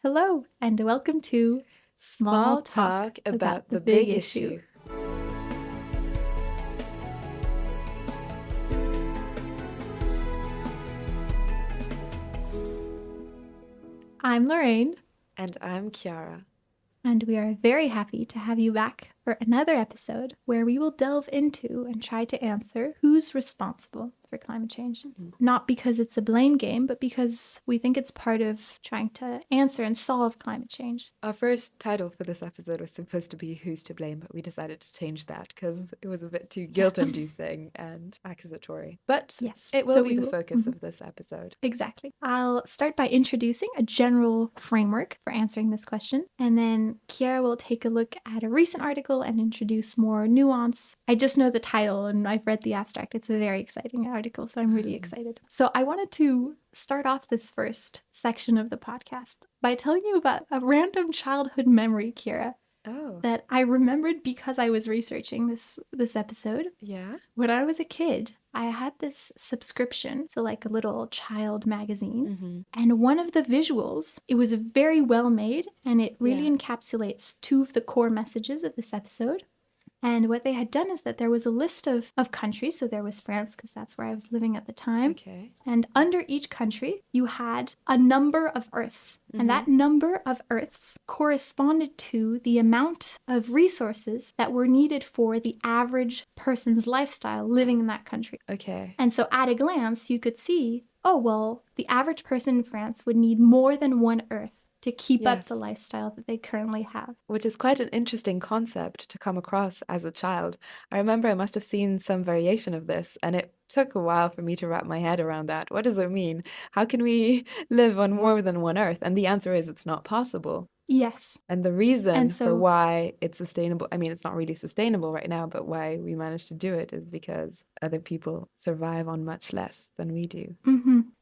Hello, and welcome to Small talk about the big issue. I'm Lorraine, And I'm Kiara. and we are very happy to have you back for another episode where we will delve into and try to answer who's responsible for climate change. Not because it's a blame game, but because we think it's part of trying to answer and solve climate change. Our first title for this episode was supposed to be Who's to Blame, but we decided to change that because it was a bit too guilt-inducing and accusatory. But Yes, it will so be we the will- focus of this episode. Exactly. I'll start by introducing a general framework for answering this question, and then Kiara will take a look at a recent article and introduce more nuance. I just know the title and I've read the abstract. It's a very exciting article, so I'm really excited. So I wanted to start off this first section of the podcast by telling you about a random childhood memory, Kiara, Oh, that I remembered because I was researching this episode. yeah? When I was a kid, I had this subscription to like a little child magazine. And one of the visuals, it was very well made and it really Yeah. encapsulates two of the core messages of this episode. And what they had done is that there was a list of countries. So there was France, because that's where I was living at the time. Okay. And under each country, you had a number of Earths. And that number of Earths corresponded to the amount of resources that were needed for the average person's lifestyle living in that country. Okay. And so at a glance, you could see, oh, well, the average person in France would need more than one Earth to keep up the Yes. lifestyle that they currently have. Which is quite an interesting concept to come across as a child. I remember I must have seen some variation of this, and it took a while for me to wrap my head around that. What does it mean? How can we live on more than one Earth? And the answer is it's not possible. Yes. And the reason And for so, why it's sustainable, I mean, it's not really sustainable right now, but why we managed to do it is because other people survive on much less than we do.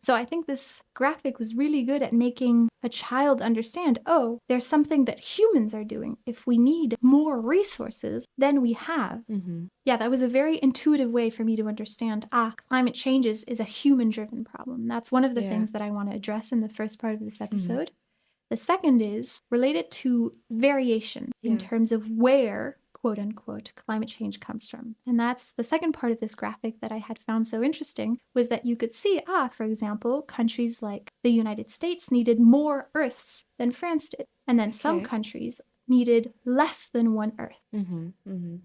so I think this graphic was really good at making a child understand, oh, there's something that humans are doing. If we need more resources than we have. Yeah, that was a very intuitive way for me to understand, climate change is a human-driven problem. That's one of the Yeah. things that I want to address in the first part of this episode. The second is related to variation in Yeah. terms of where, quote unquote, climate change comes from. And that's the second part of this graphic that I had found so interesting, was that you could see, for example, countries like the United States needed more Earths than France did. And then some Okay. countries needed less than one Earth.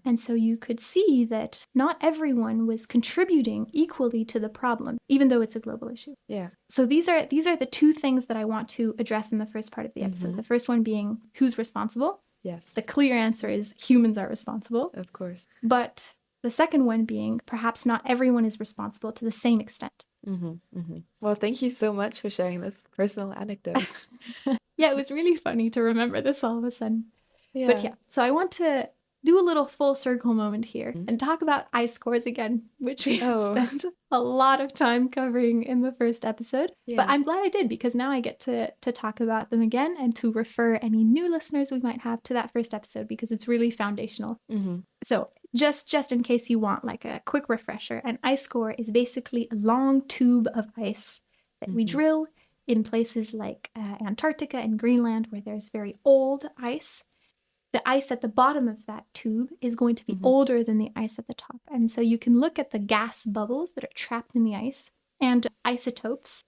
And so you could see that not everyone was contributing equally to the problem, even though it's a global issue. Yeah. So these are the two things that I want to address in the first part of the episode. The first one being who's responsible. Yes. The clear answer is humans are responsible. Of course. But the second one being perhaps not everyone is responsible to the same extent. Well, thank you so much for sharing this personal anecdote. Yeah, it was really funny to remember this all of a sudden. Yeah. But yeah, so I want to do a little full circle moment here and talk about ice cores again, which we had spent a lot of time covering in the first episode. Yeah. But I'm glad I did, because now I get to talk about them again and to refer any new listeners we might have to that first episode, because it's really foundational. So just in case you want like a quick refresher, an ice core is basically a long tube of ice that we drill in places like Antarctica and Greenland, where there's very old ice. The ice at the bottom of that tube is going to be older than the ice at the top. And so you can look at the gas bubbles that are trapped in the ice and isotopes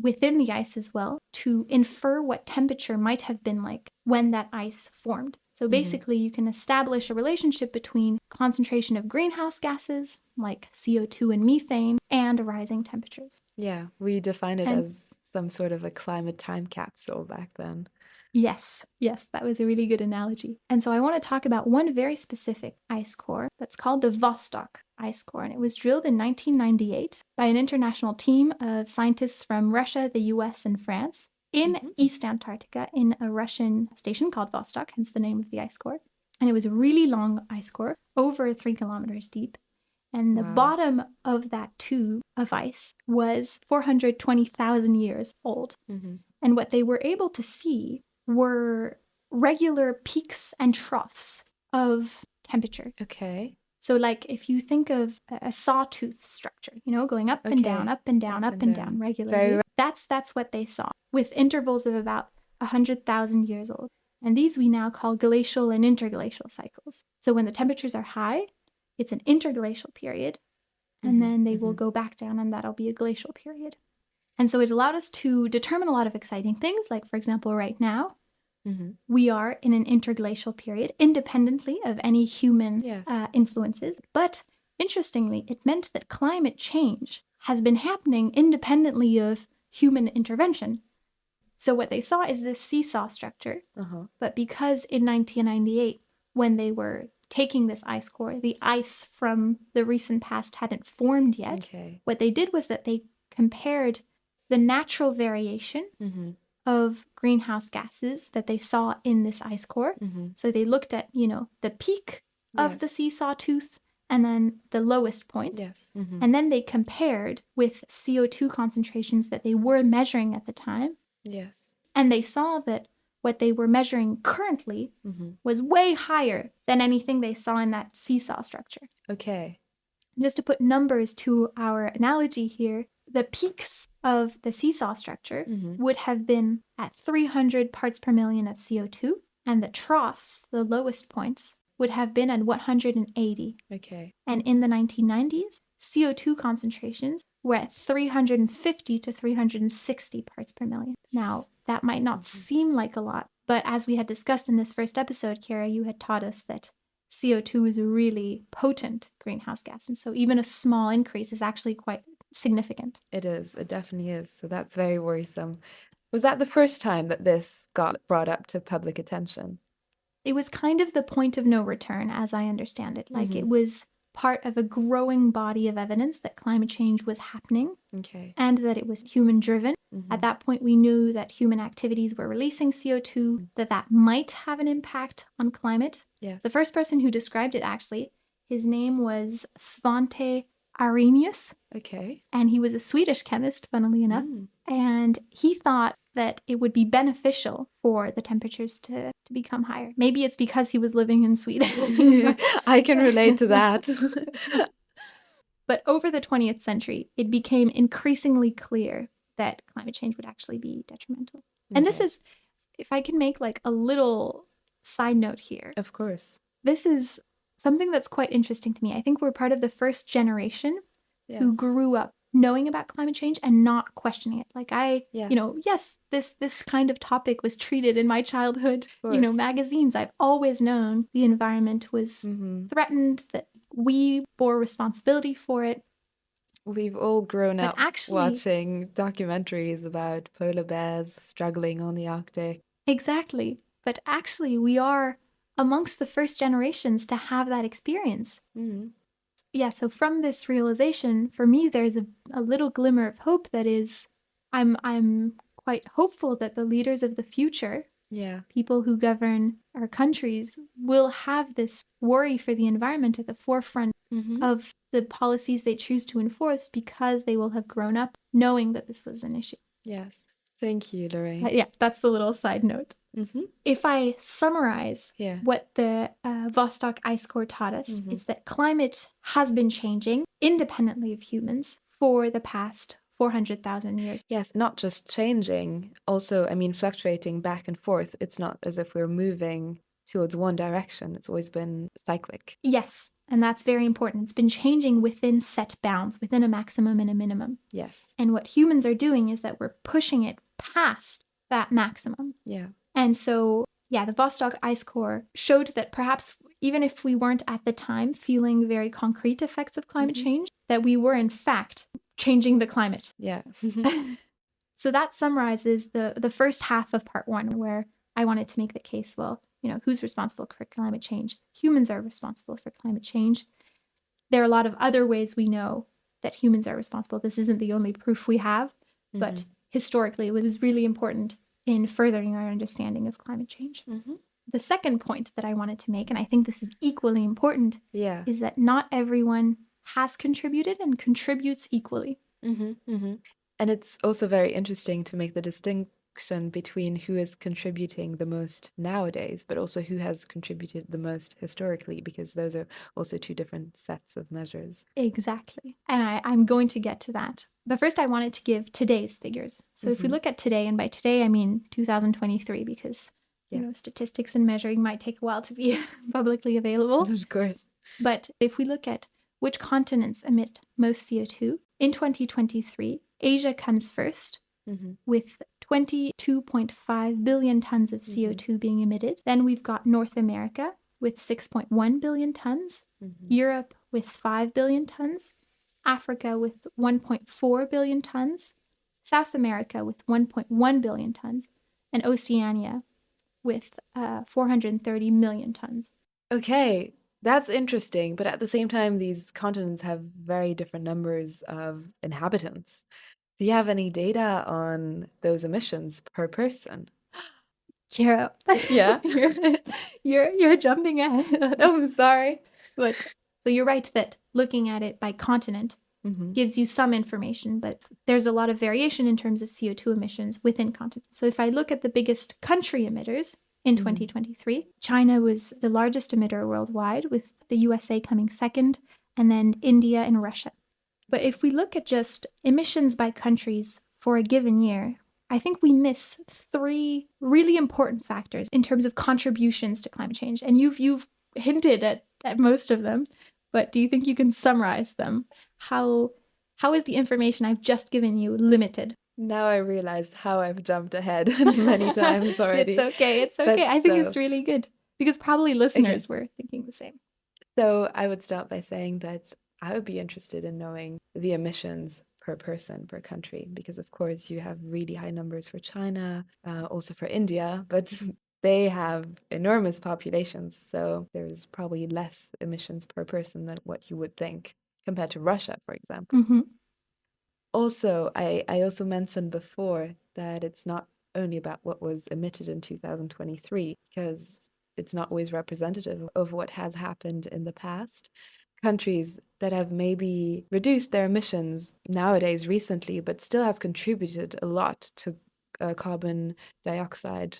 within the ice as well to infer what temperature might have been like when that ice formed. So basically you can establish a relationship between concentration of greenhouse gases like CO2 and methane and rising temperatures. Yeah. We define it as some sort of a climate time capsule back then. Yes, that was a really good analogy. And so I want to talk about one very specific ice core that's called the Vostok ice core. And it was drilled in 1998 by an international team of scientists from Russia, the US, and France in East Antarctica in a Russian station called Vostok, hence the name of the ice core. And it was a really long ice core, over 3 kilometers deep. And the bottom of that tube of ice was 420,000 years old. And what they were able to see were regular peaks and troughs of temperature. Okay. So like if you think of a sawtooth structure, going up and down, up and down, up and down regularly, that's what they saw, with intervals of about 100,000 years old. And these we now call glacial and interglacial cycles. So when the temperatures are high, it's an interglacial period, and then they will go back down, and that'll be a glacial period. And so it allowed us to determine a lot of exciting things, like, for example, right now, we are in an interglacial period, independently of any human influences. But interestingly, it meant that climate change has been happening independently of human intervention. So what they saw is this seesaw structure. But because in 1998, when they were taking this ice core, the ice from the recent past hadn't formed yet, what they did was that they compared the natural variation of greenhouse gases that they saw in this ice core. So they looked at, the peak of the seesaw tooth and then the lowest point. And then they compared with CO2 concentrations that they were measuring at the time. And they saw that what they were measuring currently was way higher than anything they saw in that seesaw structure. Just to put numbers to our analogy here, the peaks of the seesaw structure would have been at 300 parts per million of CO2, and the troughs, the lowest points, would have been at 180. And in the 1990s, CO2 concentrations were at 350 to 360 parts per million. Now, that might not seem like a lot, but as we had discussed in this first episode, Kiara, you had taught us that CO2 is a really potent greenhouse gas, and so even a small increase is actually quite significant. It is. It definitely is. So that's very worrisome. Was that the first time that this got brought up to public attention? It was kind of the point of no return, as I understand it. Like, it was part of a growing body of evidence that climate change was happening and that it was human-driven. At that point, we knew that human activities were releasing CO2, that might have an impact on climate. The first person who described it, actually, his name was Svante Arrhenius. And he was a Swedish chemist, funnily enough. And he thought that it would be beneficial for the temperatures to become higher. Maybe it's because he was living in Sweden. I can relate to that. But over the 20th century, it became increasingly clear that climate change would actually be detrimental. And this is, if I can make like a little side note here. Of course. This is something that's quite interesting to me. I think we're part of the first generation who grew up knowing about climate change and not questioning it. Like this kind of topic was treated in my childhood, magazines. I've always known the environment was threatened, that we bore responsibility for it. We've all grown up watching documentaries about polar bears struggling on the Arctic. Exactly. But actually, we are amongst the first generations to have that experience. Yeah, so from this realization, for me, there's a little glimmer of hope that is, I'm quite hopeful that the leaders of the future, people who govern our countries, will have this worry for the environment at the forefront of the policies they choose to enforce, because they will have grown up knowing that this was an issue. Yes. Thank you, Lorraine. Yeah, that's the little side note. If I summarize what the Vostok ice core taught us, it's that climate has been changing independently of humans for the past 400,000 years. Yes, not just changing, also, fluctuating back and forth. It's not as if we're moving towards one direction. It's always been cyclic. Yes, and that's very important. It's been changing within set bounds, within a maximum and a minimum. Yes. And what humans are doing is that we're pushing it past that maximum. And so, the Vostok ice core showed that perhaps even if we weren't at the time feeling very concrete effects of climate change, that we were in fact changing the climate. So that summarizes the first half of part one, where I wanted to make the case, well, who's responsible for climate change? Humans are responsible for climate change. There are a lot of other ways we know that humans are responsible. This isn't the only proof we have, but historically it was really important in furthering our understanding of climate change. The second point that I wanted to make, and I think this is equally important, is that not everyone has contributed and contributes equally. And it's also very interesting to make the between who is contributing the most nowadays, but also who has contributed the most historically, because those are also two different sets of measures. Exactly. And I'm going to get to that. But first, I wanted to give today's figures. So if we look at today, and by today, I mean 2023, because statistics and measuring might take a while to be publicly available. Of course. But if we look at which continents emit most CO2, in 2023, Asia comes first with 22.5 billion tons of CO2 being emitted. Then we've got North America with 6.1 billion tons, Europe with 5 billion tons, Africa with 1.4 billion tons, South America with 1.1 billion tons, and Oceania with 430 million tons. Okay, that's interesting. But at the same time, these continents have very different numbers of inhabitants. Do you have any data on those emissions per person? Kiara, Yeah. you're jumping ahead. Oh, I'm sorry. But so you're right that looking at it by continent gives you some information, but there's a lot of variation in terms of CO2 emissions within continents. So if I look at the biggest country emitters in 2023, China was the largest emitter worldwide, with the USA coming second, and then India and Russia. But if we look at just emissions by countries for a given year, I think we miss three really important factors in terms of contributions to climate change. And you've hinted at most of them, but do you think you can summarize them? How is the information I've just given you limited? Now I realize how I've jumped ahead many times already. It's okay. But I think it's really good, because probably listeners were thinking the same. So I would start by saying that I would be interested in knowing the emissions per person, per country, because of course you have really high numbers for China, also for India, but they have enormous populations. So there's probably less emissions per person than what you would think compared to Russia, for example. Also, I also mentioned before that it's not only about what was emitted in 2023, because it's not always representative of what has happened in the past. Countries that have maybe reduced their emissions nowadays recently, but still have contributed a lot to carbon dioxide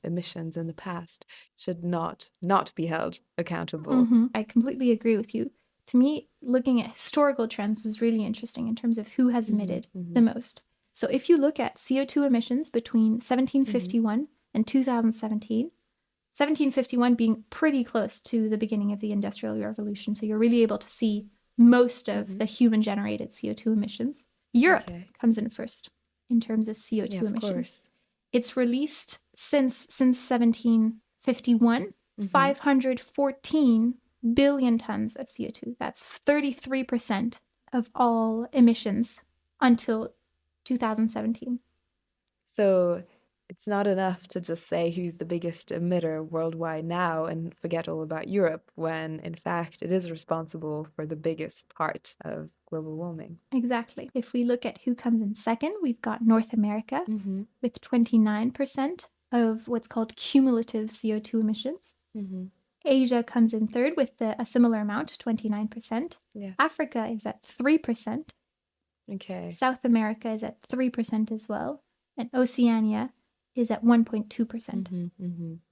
emissions in the past should not be held accountable. I completely agree with you. To me, looking at historical trends is really interesting in terms of who has emitted the most. So if you look at CO2 emissions between 1751 and 2017, 1751 being pretty close to the beginning of the Industrial Revolution, so you're really able to see most of the human-generated CO2 emissions. Europe comes in first in terms of CO2 emissions. It's released since 1751, 514 billion tons of CO2. That's 33% of all emissions until 2017. So it's not enough to just say who's the biggest emitter worldwide now and forget all about Europe, when in fact it is responsible for the biggest part of global warming. Exactly. If we look at who comes in second, we've got North America with 29% of what's called cumulative CO2 emissions. Asia comes in third with a similar amount, 29%. Yes. Africa is at 3%. Okay. South America is at 3% as well. And Oceania is at 1.2%.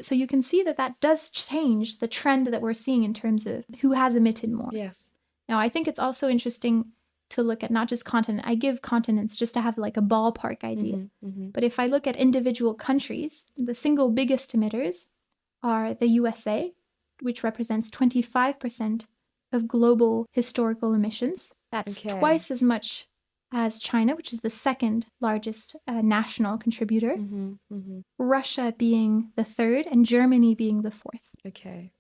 So you can see that does change the trend that we're seeing in terms of who has emitted more. Yes. Now, I think it's also interesting to look at not just continent. I give continents just to have like a ballpark idea. But if I look at individual countries, the single biggest emitters are the USA, which represents 25% of global historical emissions. That's twice as much as China, which is the second largest national contributor. Russia being the third, and Germany being the fourth. Okay.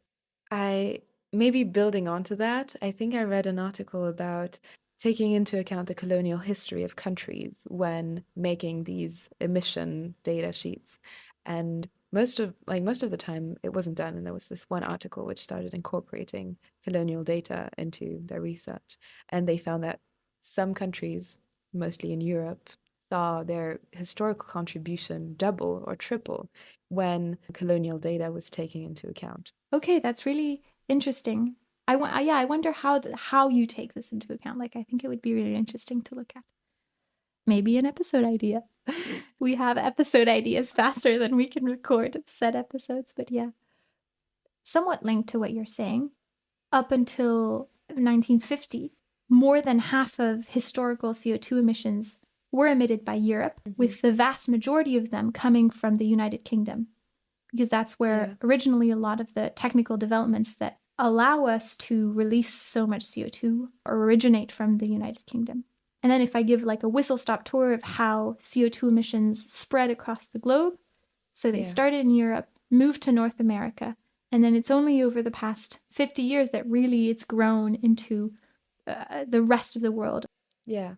Maybe building onto that, I think I read an article about taking into account the colonial history of countries when making these emission data sheets. And most of the time it wasn't done, and there was this one article which started incorporating colonial data into their research, and they found that some countries, mostly in Europe, saw their historical contribution double or triple when colonial data was taken into account. Okay, that's really interesting. I wonder how you take this into account. Like, I think it would be really interesting to look at. Maybe an episode idea. We have episode ideas faster than we can record said episodes, but yeah. Somewhat linked to what you're saying, up until 1950, more than half of historical CO2 emissions were emitted by Europe, with the vast majority of them coming from the United Kingdom, because that's where originally a lot of the technical developments that allow us to release so much CO2 originate from the United Kingdom. And then if I give like a whistle-stop tour of how CO2 emissions spread across the globe, so they started in Europe, moved to North America, and then it's only over the past 50 years that really it's grown into the rest of the world. Yeah.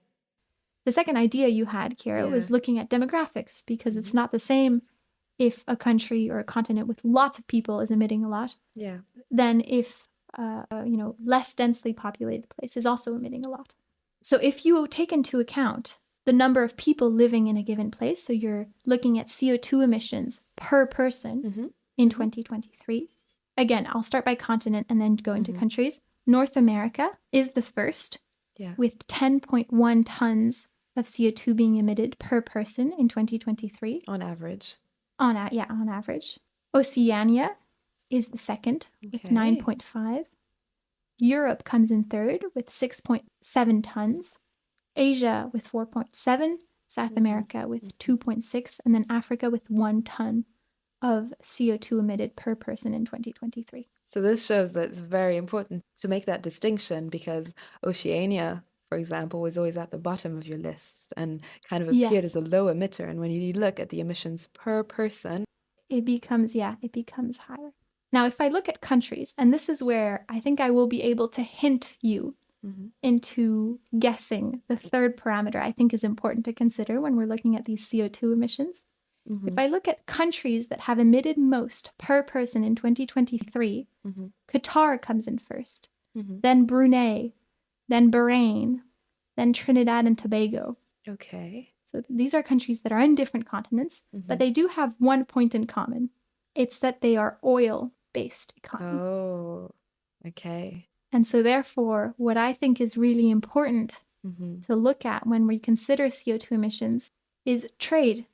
The second idea you had, Kiara, was looking at demographics, because it's not the same if a country or a continent with lots of people is emitting a lot than if less densely populated place is also emitting a lot. So if you take into account the number of people living in a given place, so you're looking at CO2 emissions per person in 2023. Again, I'll start by continent and then go into countries. North America is the first, with 10.1 tons of CO2 being emitted per person in 2023. On average. On average. Oceania is the second, with 9.5. Europe comes in third with 6.7 tons. Asia with 4.7. South America with 2.6. And then Africa with 1 ton of CO2 emitted per person in 2023. So this shows that it's very important to make that distinction, because Oceania, for example, was always at the bottom of your list and kind of appeared as a low emitter. And when you look at the emissions per person, it becomes higher. Now, if I look at countries, and this is where I think I will be able to hint you into guessing the third parameter I think is important to consider when we're looking at these CO2 emissions. If I look at countries that have emitted most per person in 2023, Qatar comes in first, then Brunei, then Bahrain, then Trinidad and Tobago. Okay. So these are countries that are in different continents, but they do have one point in common. It's that they are oil-based economy. Oh, okay. And so therefore, what I think is really important to look at when we consider CO2 emissions is trade.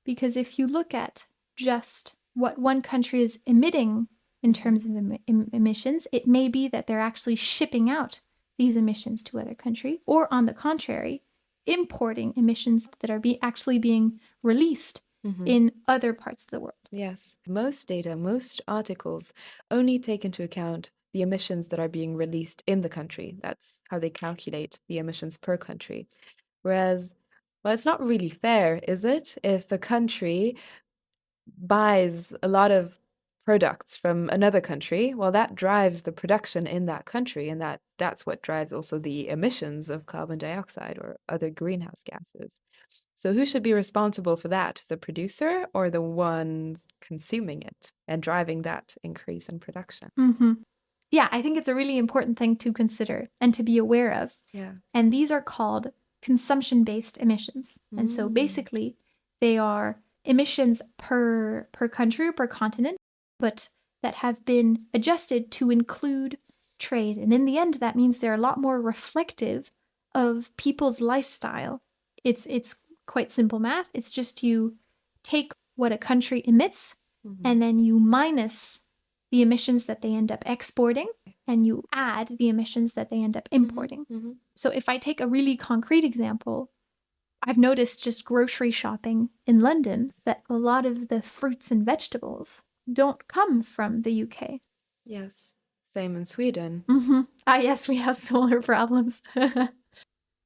Because if you look at just what one country is emitting in terms of emissions, it may be that they're actually shipping out these emissions to other countries, or on the contrary, importing emissions that are actually being released in other parts of the world. Yes. Most data, most articles only take into account the emissions that are being released in the country. That's how they calculate the emissions per country. Whereas, well, it's not really fair, is it? If a country buys a lot of products from another country, well, that drives the production in that country, and that's what drives also the emissions of carbon dioxide or other greenhouse gases. So who should be responsible for that? The producer or the ones consuming it and driving that increase in production? Yeah, I think it's a really important thing to consider and to be aware of. Yeah. And these are called consumption-based emissions. And so basically, they are emissions per country or per continent, but that have been adjusted to include trade. And in the end, that means they're a lot more reflective of people's lifestyle. It's quite simple math. It's just you take what a country emits and then you minus the emissions that they end up exporting, and you add the emissions that they end up importing. So if I take a really concrete example, I've noticed just grocery shopping in London that a lot of the fruits and vegetables don't come from the UK. Yes. Same in Sweden. Ah, yes, we have similar problems.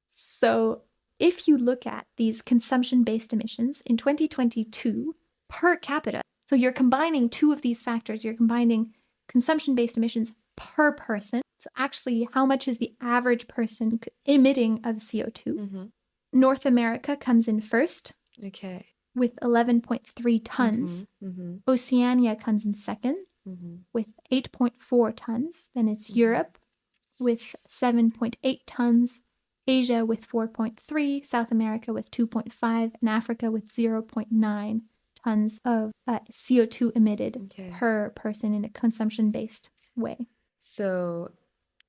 So if you look at these consumption-based emissions in 2022 per capita, so you're combining two of these factors. You're combining consumption-based emissions per person. So actually, how much is the average person emitting of CO2? North America comes in first. Okay. With 11.3 tons. Oceania comes in second with 8.4 tons. Then it's Europe with 7.8 tons. Asia with 4.3, South America with 2.5, and Africa with 0.9 tons of CO2 emitted per person in a consumption-based way. So,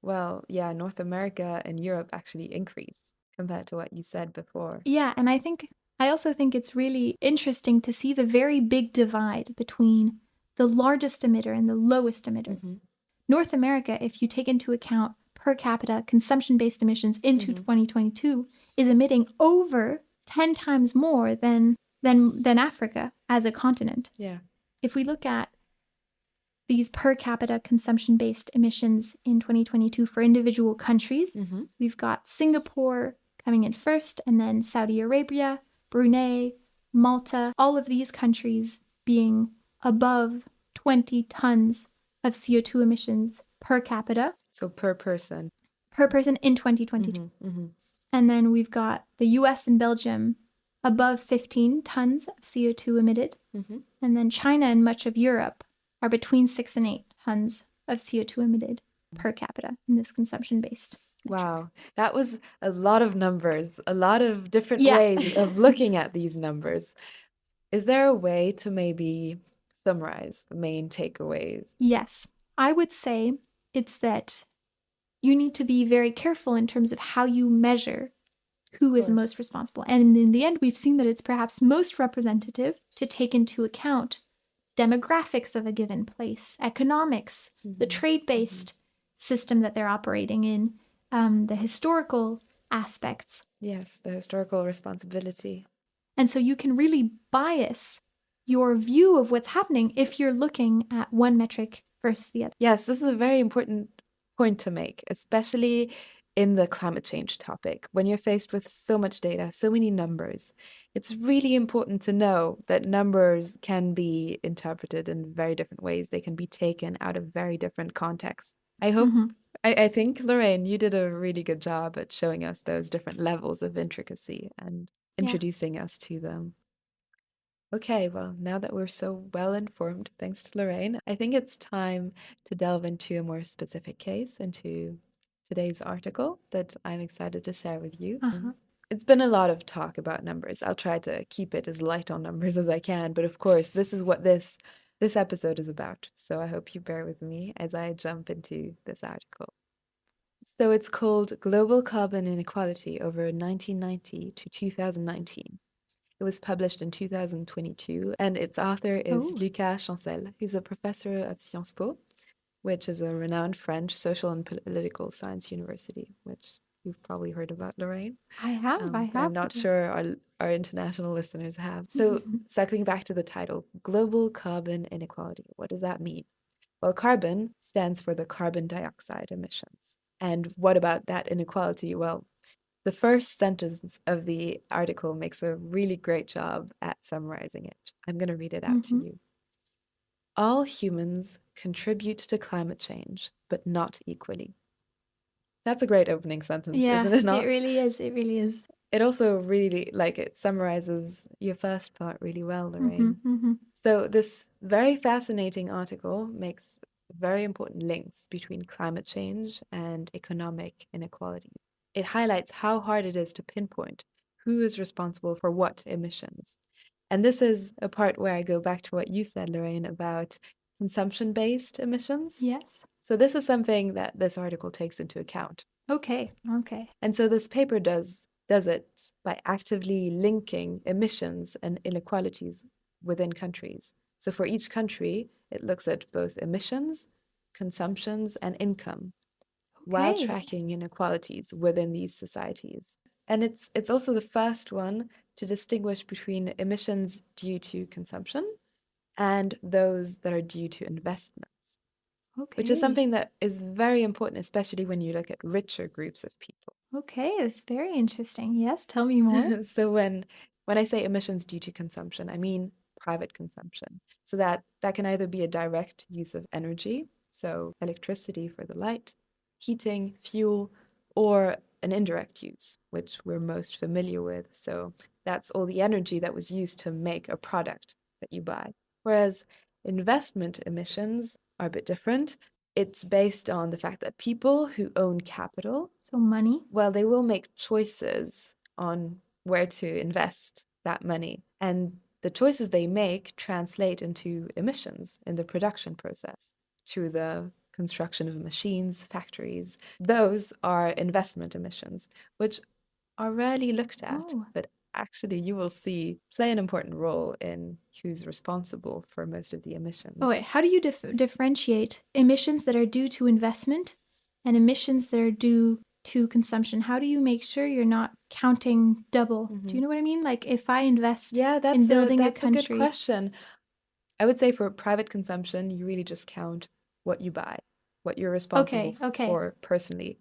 well, yeah, North America and Europe actually increase compared to what you said before. Yeah, and I think I also think it's really interesting to see the very big divide between the largest emitter and the lowest emitter. Mm-hmm. North America, if you take into account per capita consumption-based emissions into 2022, is emitting over 10 times more than Africa as a continent. Yeah. If we look at these per capita consumption-based emissions in 2022 for individual countries, we've got Singapore coming in first, and then Saudi Arabia, Brunei, Malta, all of these countries being above 20 tons of CO2 emissions per capita. So per person. Per person in 2022. And then we've got the US and Belgium above 15 tons of CO2 emitted. And then China and much of Europe are between 6 and 8 tons of CO2 emitted per capita in this consumption-based metric. Wow, that was a lot of numbers, a lot of different ways of looking at these numbers. Is there a way to maybe summarize the main takeaways? Yes, I would say it's that you need to be very careful in terms of how you measure who is most responsible. And in the end, we've seen that it's perhaps most representative to take into account demographics of a given place, economics, the trade-based system that they're operating in, the historical aspects. Yes, the historical responsibility. And so you can really bias your view of what's happening if you're looking at one metric versus the other. Yes, this is a very important point to make, especially in the climate change topic. When you're faced with so much data, so many numbers, it's really important to know that numbers can be interpreted in very different ways. They can be taken out of very different contexts. I think, Lorraine, you did a really good job at showing us those different levels of intricacy and introducing us to them. Okay, well, now that we're so well informed, thanks to Lorraine, I think it's time to delve into a more specific case, into today's article that I'm excited to share with you. It's been a lot of talk about numbers. I'll try to keep it as light on numbers as I can, but of course, this is what this episode is about. So I hope you bear with me as I jump into this article. So it's called Global Carbon Inequality over 1990 to 2019. It was published in 2022, and its author is Lucas Chancel, who's a professor of Sciences Po, which is a renowned French social and political science university, which you've probably heard about, Lorraine. I have. I'm not sure our international listeners have. So circling back to the title, Global Carbon Inequality, what does that mean? Well, carbon stands for the carbon dioxide emissions. And what about that inequality? Well, the first sentence of the article makes a really great job at summarizing it. I'm going to read it out to you. All humans contribute to climate change, but not equally. That's a great opening sentence, isn't it not? It really is. It really is. It also really, it summarizes your first part really well, Lorraine. So this very fascinating article makes very important links between climate change and economic inequalities. It highlights how hard it is to pinpoint who is responsible for what emissions. And this is a part where I go back to what you said, Lorraine, about consumption-based emissions. Yes. So this is something that this article takes into account. Okay. And so this paper does it by actively linking emissions and inequalities within countries. So for each country, it looks at both emissions, consumptions, and income, while tracking inequalities within these societies. And it's also the first one to distinguish between emissions due to consumption and those that are due to investments. Which is something that is very important, especially when you look at richer groups of people. Okay, it's very interesting. Yes, tell me more. So when I say emissions due to consumption, I mean private consumption. So that can either be a direct use of energy, so electricity for the light, heating, fuel, or an indirect use, which we're most familiar with. So that's all the energy that was used to make a product that you buy. Whereas investment emissions are a bit different. It's based on the fact that people who own capital, so money, well, they will make choices on where to invest that money. And the choices they make translate into emissions in the production process through the construction of machines, factories. Those are investment emissions, which are rarely looked at, but actually, you will see, play an important role in who's responsible for most of the Oh, emissions. wait, how do you differentiate emissions that are due to investment and emissions that are due to consumption? How do you make sure you're not counting double? Do you know what I mean? Like if I invest Yeah, in building a that's a good country. question. I would say for private consumption, you really just count what you buy, what you're responsible Okay. for personally.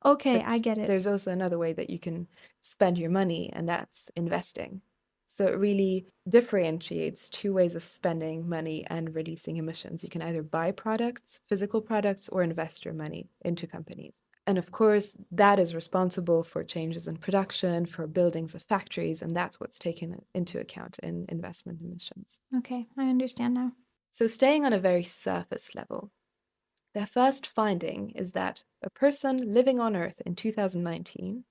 Okay, I But get it. there's also another way that you can spend your money, and that's investing. So it really differentiates two ways of spending money and releasing emissions. You can either buy products, physical products, or invest your money into companies. And of course, that is responsible for changes in production, for buildings of factories, and that's what's taken into account in investment emissions. Okay, I understand now. So, staying on a very surface level, their first finding is that a person living on Earth in 2019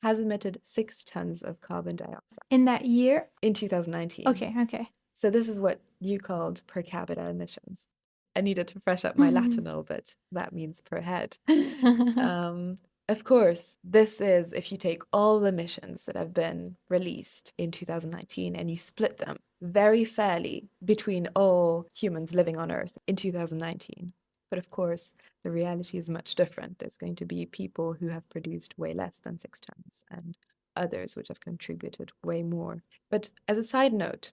has emitted 6 tons of carbon dioxide. In that year? In 2019. Okay. So, this is what you called per capita emissions. I needed to fresh up my Latin a little bit. That means per head. Of course, this is if you take all the emissions that have been released in 2019 and you split them very fairly between all humans living on Earth in 2019. But of course, the reality is much different. There's going to be people who have produced way less than 6 tons and others which have contributed way more. But as a side note,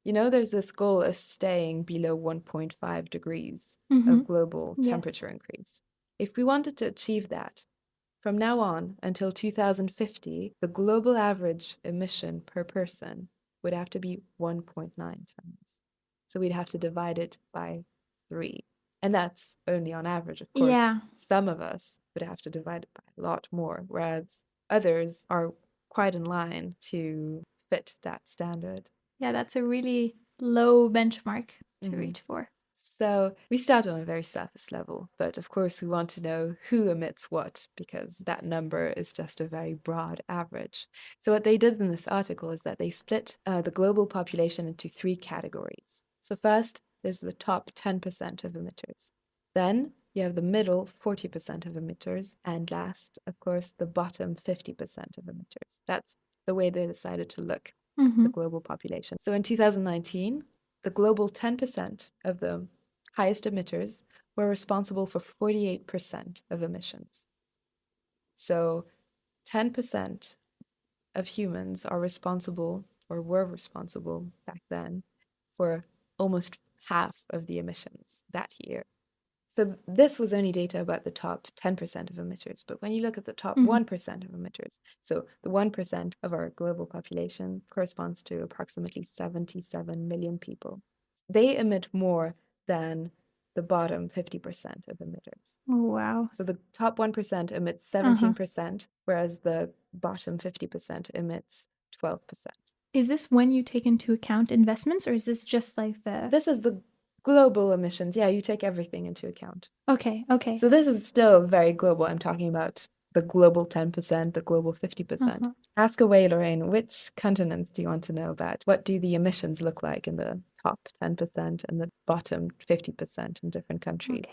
there's this goal of staying below 1.5 degrees of global temperature increase. If we wanted to achieve that, from now on until 2050, the global average emission per person would have to be 1.9 tons. So we'd have to divide it by 3. And that's only on average, of course. Yeah. Some of us would have to divide it by a lot more, whereas others are quite in line to fit that standard. Yeah, that's a really low benchmark to reach for. So we start on a very surface level, but of course we want to know who emits what, because that number is just a very broad average. So what they did in this article is that they split the global population into 3 categories. So first, there's the top 10% of emitters. Then you have the middle 40% of emitters, and last, of course, the bottom 50% of emitters. That's the way they decided to look at the global population. So in 2019, the global 10% of the highest emitters were responsible for 48% of emissions. So 10% of humans are responsible, or were responsible back then, for almost half of the emissions that year. So this was only data about the top 10% of emitters. But when you look at the top 1% of emitters, so the 1% of our global population corresponds to approximately 77 million people. They emit more than the bottom 50% of emitters. Oh, wow. So the top 1% emits 17%, whereas the bottom 50% emits 12%. Is this when you take into account investments, or is this just like the... This is the global emissions. Yeah, you take everything into account. Okay. So this is still very global. I'm talking about the global 10%, the global 50%. Ask away, Lorraine, which continents do you want to know about? What do the emissions look like in the top 10% and the bottom 50% in different countries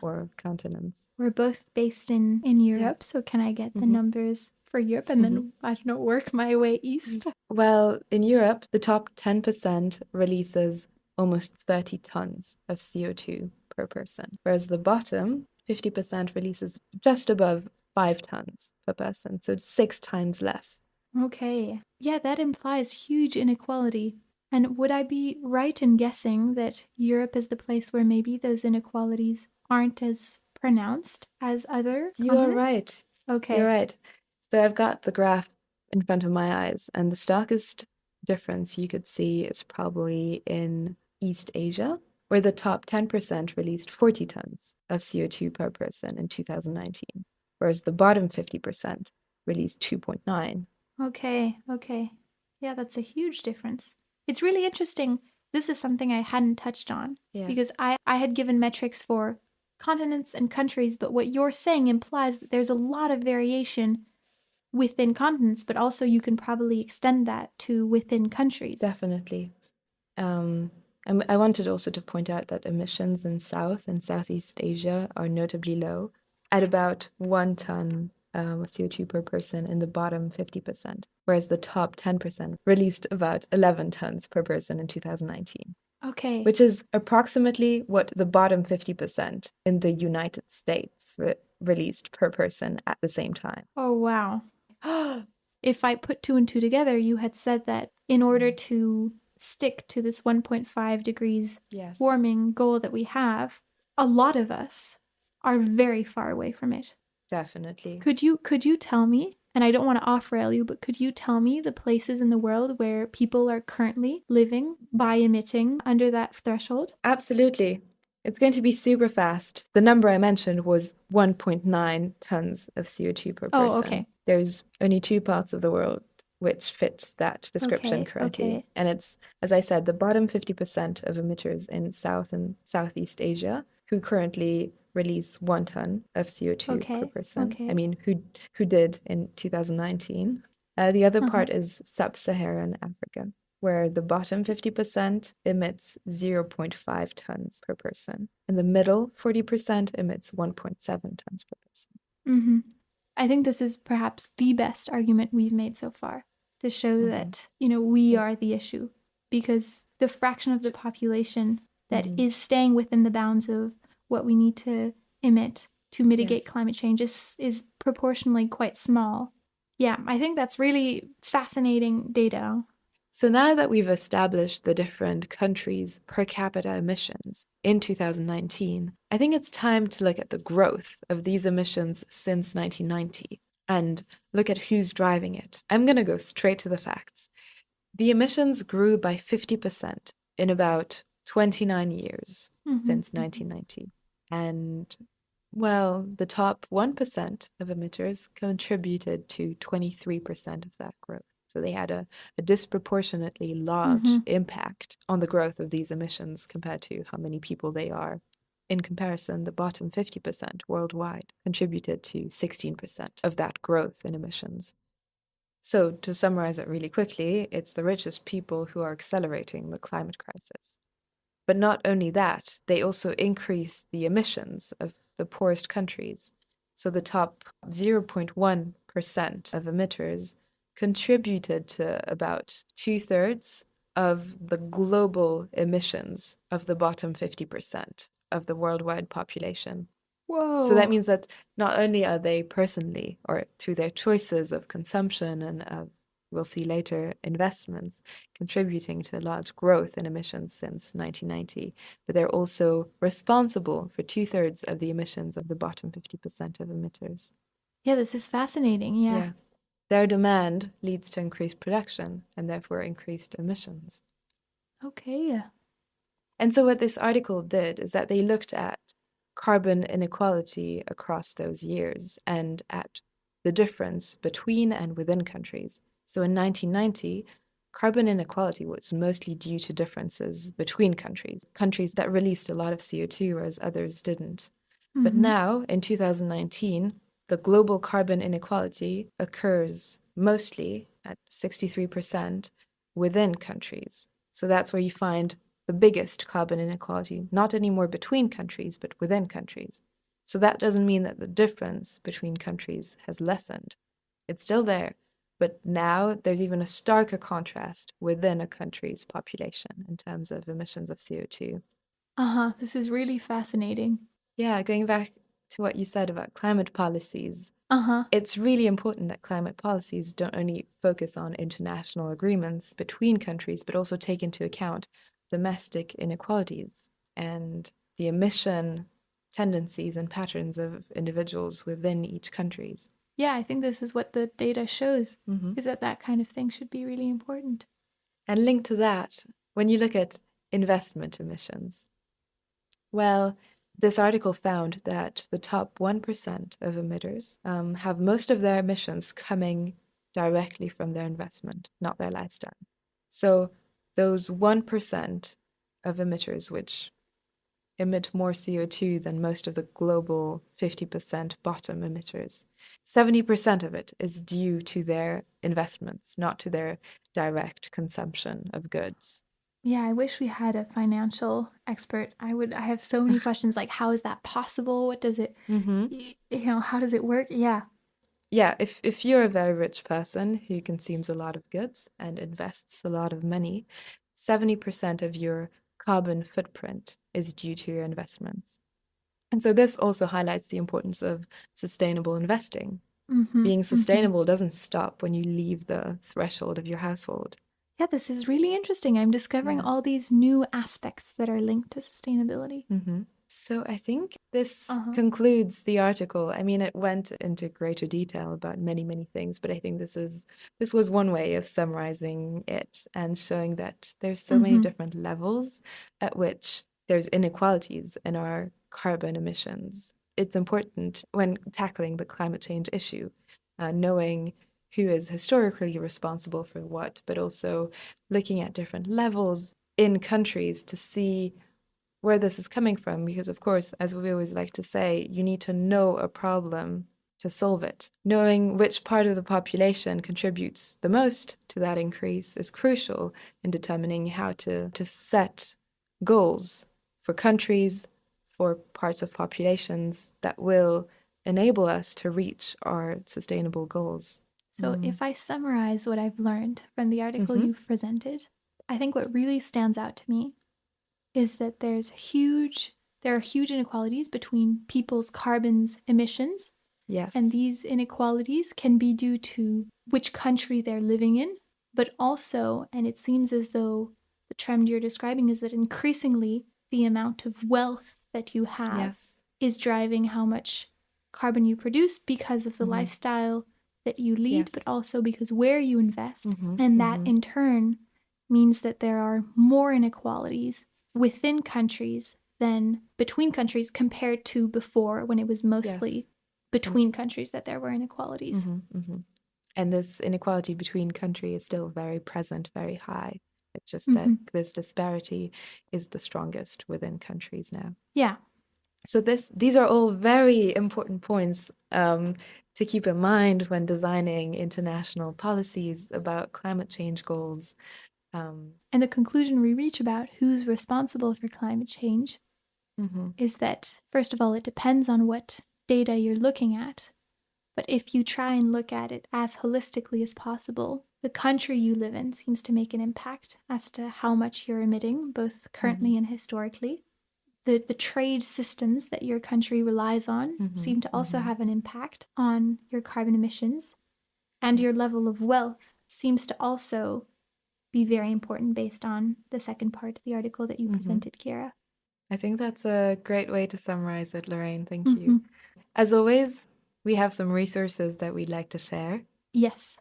or continents? We're both based in Europe, so can I get the numbers for Europe and then, I don't know, work my way east? Well, in Europe, the top 10% releases almost 30 tons of CO2 per person, whereas the bottom 50% releases just above 5 tons per person, so 6 times less. Okay. Yeah, that implies huge inequality. And would I be right in guessing that Europe is the place where maybe those inequalities aren't as pronounced as other continents? You are right. Okay. You're right. So I've got the graph in front of my eyes, and the starkest difference you could see is probably in East Asia, where the top 10% released 40 tons of CO2 per person in 2019, whereas the bottom 50% released 2.9. Okay. Yeah, that's a huge difference. It's really interesting. This is something I hadn't touched on because I had given metrics for continents and countries, but what you're saying implies that there's a lot of variation within continents, but also you can probably extend that to within countries. Definitely. I wanted also to point out that emissions in South and Southeast Asia are notably low, at about 1 ton CO2 per person in the bottom 50%, whereas the top 10% released about 11 tons per person in 2019, Okay. which is approximately what the bottom 50% in the United States released per person at the same time. Oh, wow. If I put 2 and 2 together, you had said that in order to stick to this 1.5 degrees Yes, warming goal that we have, a lot of us are very far away from it. definitely. Could you tell me, and I don't want to off-rail you, but could you tell me the places in the world where people are currently living by emitting under that threshold? Absolutely. It's going to be super fast. The number I mentioned was 1.9 tons of CO2 per person. Oh, okay. There's only 2 parts of the world which fit that description Okay, currently. okay. And it's, as I said, the bottom 50% of emitters in South and Southeast Asia who currently release 1 ton of CO2 per Okay, person. okay. I mean, who did in 2019. The other Uh-huh. part is Sub-Saharan Africa, where the bottom 50% emits 0.5 tons per person, and the middle 40% emits 1.7 tons per person. Mm-hmm. I think this is perhaps the best argument we've made so far to show that, we are the issue, because the fraction of the population that is staying within the bounds of what we need to emit to mitigate Yes. climate change is proportionally quite small. Yeah, I think that's really fascinating data. So now that we've established the different countries' per capita emissions in 2019, I think it's time to look at the growth of these emissions since 1990 and look at who's driving it. I'm going to go straight to the facts. The emissions grew by 50% in about 29 years since 1990. And, well, the top 1% of emitters contributed to 23% of that growth. So they had a disproportionately large impact on the growth of these emissions compared to how many people they are. In comparison, the bottom 50% worldwide contributed to 16% of that growth in emissions. So, to summarize it really quickly, it's the richest people who are accelerating the climate crisis. But not only that, they also increase the emissions of the poorest countries. So, the top 0.1% of emitters contributed to about 2/3 of the global emissions of the bottom 50% of the worldwide population. So that Whoa. means that not only are they personally, or through their choices of consumption and we'll see later investments, contributing to large growth in emissions since 1990, but they're also responsible for 2/3 of the emissions of the bottom 50% of emitters. Yeah, this is fascinating. Yeah. Yeah. Their demand leads to increased production and therefore increased emissions. Okay. And so what this article did is that they looked at carbon inequality across those years and at the difference between and within countries. So in 1990, carbon inequality was mostly due to differences between countries that released a lot of CO2, whereas others didn't. But now, in 2019, the global carbon inequality occurs mostly at 63% within countries. So that's where you find the biggest carbon inequality, not anymore between countries, but within countries. So that doesn't mean that the difference between countries has lessened. It's still there, but now there's even a starker contrast within a country's population in terms of emissions of CO2. This is really fascinating. Yeah, going back to what you said about climate policies, Uh-huh. it's really important that climate policies don't only focus on international agreements between countries, but also take into account domestic inequalities and the emission tendencies and patterns of individuals within each countries. Yeah, I think this is what the data shows, Mm-hmm. is that kind of thing should be really important. And linked to that, when you look at investment emissions, well, this article found that the top 1% of emitters have most of their emissions coming directly from their investment, not their lifestyle. So those 1% of emitters, which emit more CO2 than most of the global 50% bottom emitters, 70% of it is due to their investments, not to their direct consumption of goods. Yeah, I wish we had a financial expert. I have so many questions like how is that possible? What does it Mm-hmm. how does it work? Yeah. Yeah, if you're a very rich person who consumes a lot of goods and invests a lot of money, 70% of your carbon footprint is due to your investments. And so this also highlights the importance of sustainable investing. Mm-hmm, Being mm-hmm. sustainable doesn't stop when you leave the threshold of your household. Yeah, this is really interesting. I'm discovering Yeah. all these new aspects that are linked to sustainability. So I think this Uh-huh. concludes the article. I mean, it went into greater detail about many, many things, but I think this was one way of summarizing it and showing that there's so many Mm-hmm. different levels at which there's inequalities in our carbon emissions. It's important when tackling the climate change issue, knowing who is historically responsible for what, but also looking at different levels in countries to see where this is coming from, because of course, as we always like to say, you need to know a problem to solve it. Knowing which part of the population contributes the most to that increase is crucial in determining how to set goals for countries, for parts of populations that will enable us to reach our sustainable goals. So, if I summarize what I've learned from the article you've presented, I think what really stands out to me is that there are huge inequalities between people's carbon's emissions, Yes. and these inequalities can be due to which country they're living in, but also, and it seems as though the trend you're describing is that increasingly the amount of wealth that you have Yes. is driving how much carbon you produce because of the lifestyle that you lead, Yes. but also because where you invest. And that in turn means that there are more inequalities within countries than between countries compared to before, when it was mostly between countries that there were inequalities. And this inequality between countries is still very present, very high. It's just that this disparity is the strongest within countries now. Yeah. So these are all very important points to keep in mind when designing international policies about climate change goals. And the conclusion we reach about who's responsible for climate change is that, first of all, it depends on what data you're looking at. But if you try and look at it as holistically as possible, the country you live in seems to make an impact as to how much you're emitting, both currently and historically. The trade systems that your country relies on seem to also have an impact on your carbon emissions. And your level of wealth seems to also be very important based on the second part of the article that you presented, Kiara. I think that's a great way to summarize it, Lorraine. Thank you. As always, we have some resources that we'd like to share. Yes.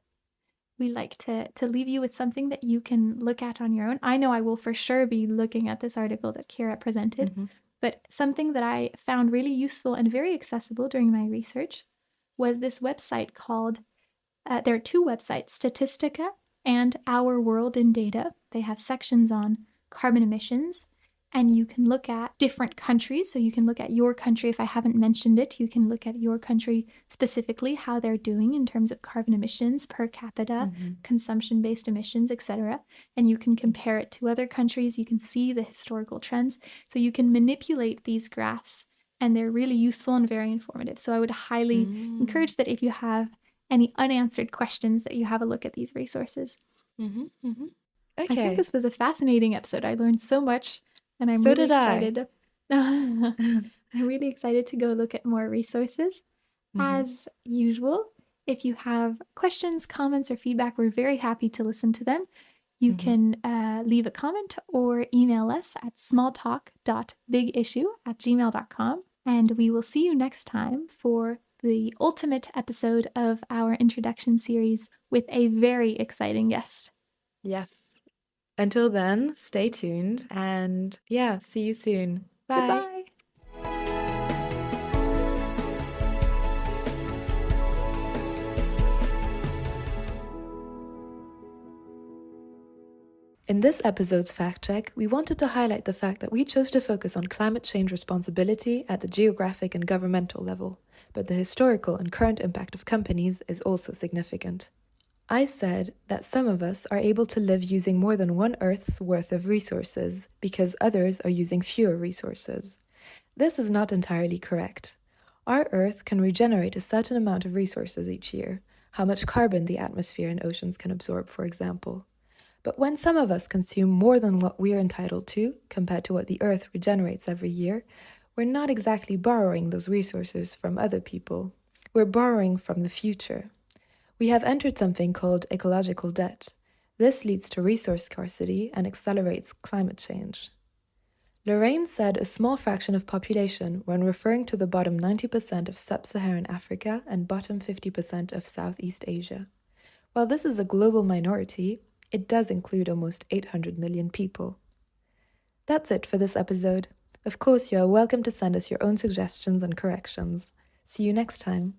We like to leave you with something that you can look at on your own. I know I will for sure be looking at this article that Kiara presented, but something that I found really useful and very accessible during my research was this website called, there are two websites, Statistica and Our World in Data. They have sections on carbon emissions, and you can look at different countries. So you can look at your country. If I haven't mentioned it, you can look at your country specifically, how they're doing in terms of carbon emissions per capita, consumption-based emissions, etc. And you can compare it to other countries. You can see the historical trends. So you can manipulate these graphs, and they're really useful and very informative. So I would highly encourage that if you have any unanswered questions, that you have a look at these resources. I think this was a fascinating episode. I learned so much, and I'm really excited. I'm really excited to go look at more resources. As usual, if you have questions, comments, or feedback, we're very happy to listen to them. You can leave a comment or email us at smalltalk.bigissue@gmail.com. And we will see you next time for the ultimate episode of our introduction series with a very exciting guest. Yes. Until then, stay tuned and yeah, see you soon. Bye. Goodbye. In this episode's fact check, we wanted to highlight the fact that we chose to focus on climate change responsibility at the geographic and governmental level, but the historical and current impact of companies is also significant. I said that some of us are able to live using more than one Earth's worth of resources because others are using fewer resources. This is not entirely correct. Our Earth can regenerate a certain amount of resources each year, how much carbon the atmosphere and oceans can absorb, for example. But when some of us consume more than what we're entitled to, compared to what the Earth regenerates every year, we're not exactly borrowing those resources from other people. We're borrowing from the future. We have entered something called ecological debt. This leads to resource scarcity and accelerates climate change. Lorraine said a small fraction of population when referring to the bottom 90% of sub-Saharan Africa and bottom 50% of Southeast Asia. While this is a global minority, it does include almost 800 million people. That's it for this episode. Of course, you are welcome to send us your own suggestions and corrections. See you next time.